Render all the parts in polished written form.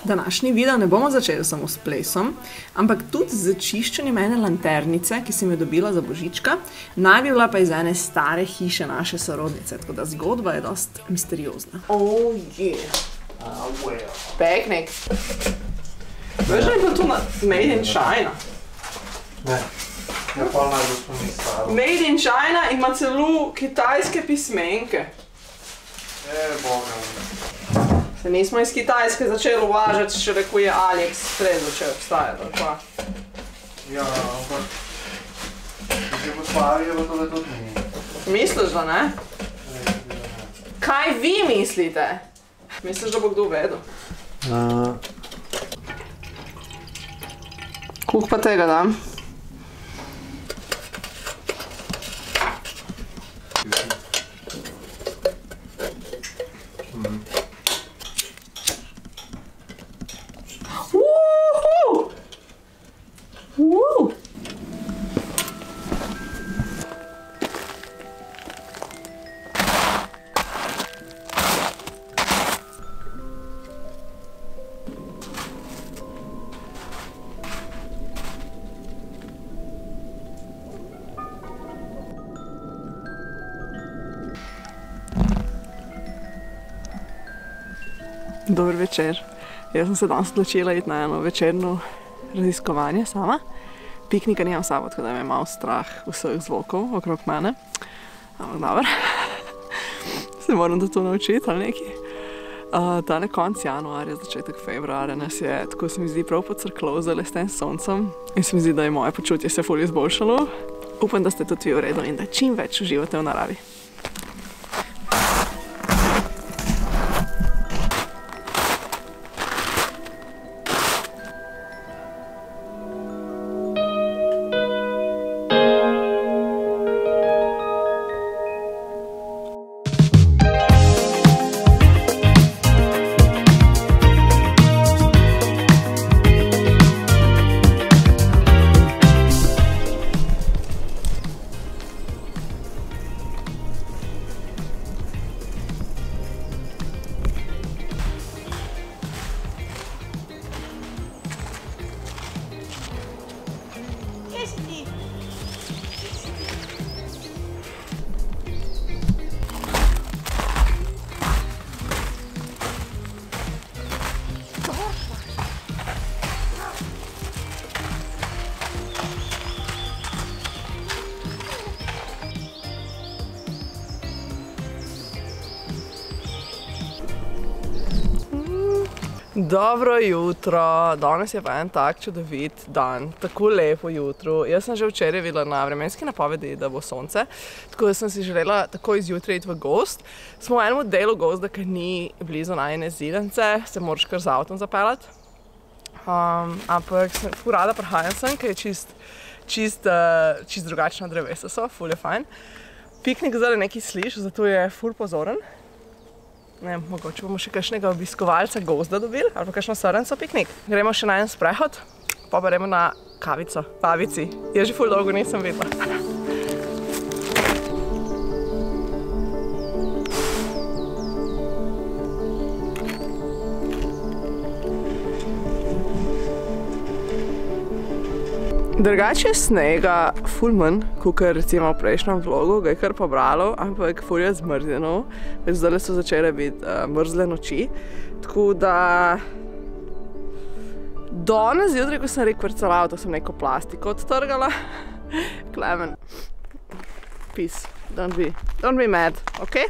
Današnji video ne bomo začeli samo s plesom, ampak tudi z čiščenjem ene lanternice, ki sem jo dobila za božička. Naj bi bila pa iz ene stare hiše naše sorodnice, tako da zgodba je dost misteriozna. Oh yeah! Peknik! Veš, da je bilo tu Made in China? Ne. Ja, pa najbolj spomni staro. Made in China ima celo kitajske pismenke. Boga. Se nismo iz Kitajske začeli uvažati, šele ko je AliExpress začel obstajati, ali pa? Ja, ampak... Če bo stvarilo, to da tudi ni. Misliš, da ne? Kaj vi mislite? Misliš, da bo kdo vedel? Koliko pa tega dam? Dober večer. Jaz sem se danes odločila iti na eno večerno raziskovanje sama. Piknika nimam sabo, tako da me je malo strah vseh zvokov okrog mene. Ampak dobro. Se moram da to naučiti ali nekaj. Tale konc januarja, začetek februarja nas je, tako se mi zdi, prav pocrklovzale s tem soncem. In se mi zdi, da je moje počutje se ful izboljšalo. Upam, da ste tudi vi v redu in da čim več uživate v naravi. Dobro jutro, danes je pa en tak čudovit dan, tako lepo jutro. Jaz sem že včeraj videla na vremenski napovedi, da bo sonce, tako da sem si želela takoj zjutraj iti v gozd. Smo v enem delu gozda, ki ni blizu najine zidanice, se moraš kar z avtom zapeljati. Ampak ful rada prihajam sem, ker je čist drugačna drevesa so, ful je fajn. Piknik zdaj nekaj sliš, zato je ful pozoren. Ne, mogoče bomo še kakšnega obiskovalca gozda dobili, ali pa kakšno srnco piknik. Gremo še na en sprehod, pa gremo na kavico, pavici. Jaz že ful dolgo nisem videla. Drugače je snega ful manj, kakor recimo v prejšnjem vlogu, ga je kar pobralo, ampak ful je zmrzljeno. Zdaj so začele biti mrzle noči, tako da danes zjutraj, ko sem rekvercala avto, sem neko plastiko odtrgala. Klemen, peace, don't be mad, ok?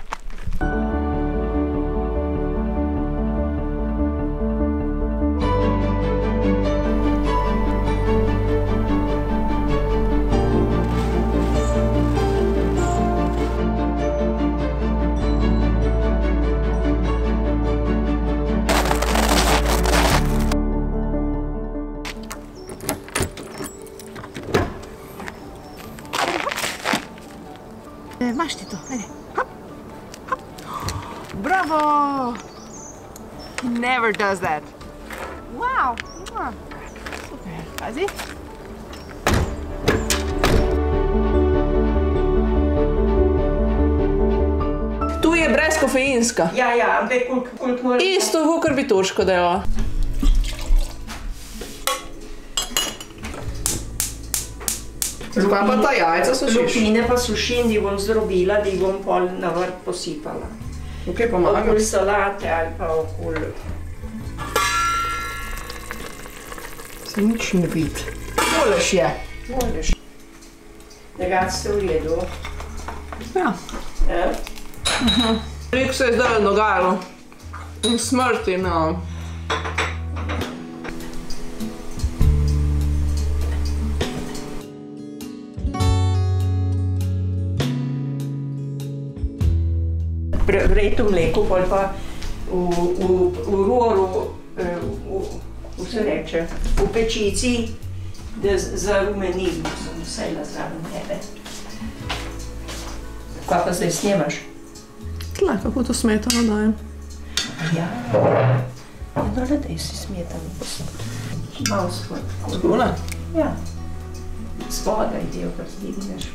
Imaš ti to, ajde, hop, hop. Bravo! He never does that. Wow, super, pazi. kofeinska. Ja, ampak koliko mora... Isto, kakor bi turško delo. Zakaj pa ta jajca sušiš? Lupine pa sušim, da jih bom zdrobila, da jih bom pol na vrt posipala. Ok, pomagam. Okoli salate ali pa okoli... Se nič ne vidi. Moleš je. Moleš. Tega ste v redu. Ja. Veliko se je zdaj dogajalo. In smrti, no. Vrejte v mleku, pol pa v roru, v se reče, v pečici, da zarumeni, sem vsejla zraven tebe. Kaj pa zdaj snemaš? Tle, kako to smetano dajem. Ja, no le daj si smetano. Malo spod. Tule? Ja. Spodaj del, kar zdigneš.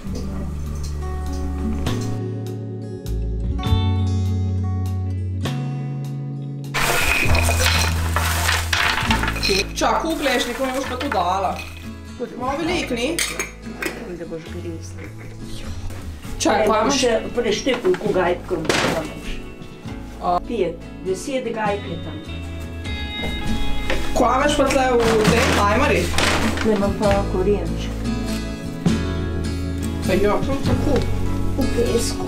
Čak, v klešniku mi boš pa to dala. Malo velik, ni? Da boš grisla. Čak, pa imaš? Preštej koliko gajkov imaš. 10 gajke tam. Kaj imaš pa tle v tem tajmari? Tle imam pa korenček. Ja, prav tako. V pesku.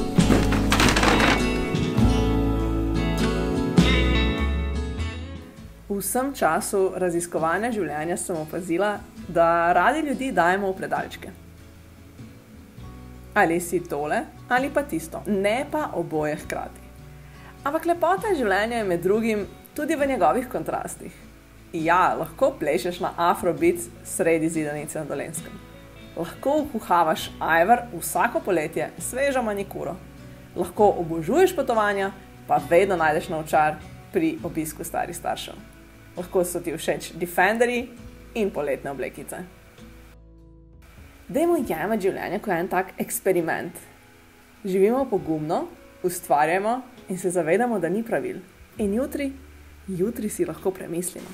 V vsem času raziskovanja življenja sem opazila, da radi ljudi dajemo v predalčke. Ali si tole, ali pa tisto, ne pa oboje hkrati. Ampak lepota življenja je med drugim tudi v njegovih kontrastih. Ja, lahko plešeš na afrobeat sredi Zidanice na Dolenjskem. Lahko kuhavaš ajvar vsako poletje svežo manikuro. Lahko obožuješ potovanja, pa vedno najdeš novčar pri obisku starih staršev. Lahko so ti všeč Defenderji in poletne oblekice. Dajmo jemati življenje kot en tak eksperiment. Živimo pogumno, ustvarjamo in se zavedamo, da ni pravil. In jutri si lahko premislimo.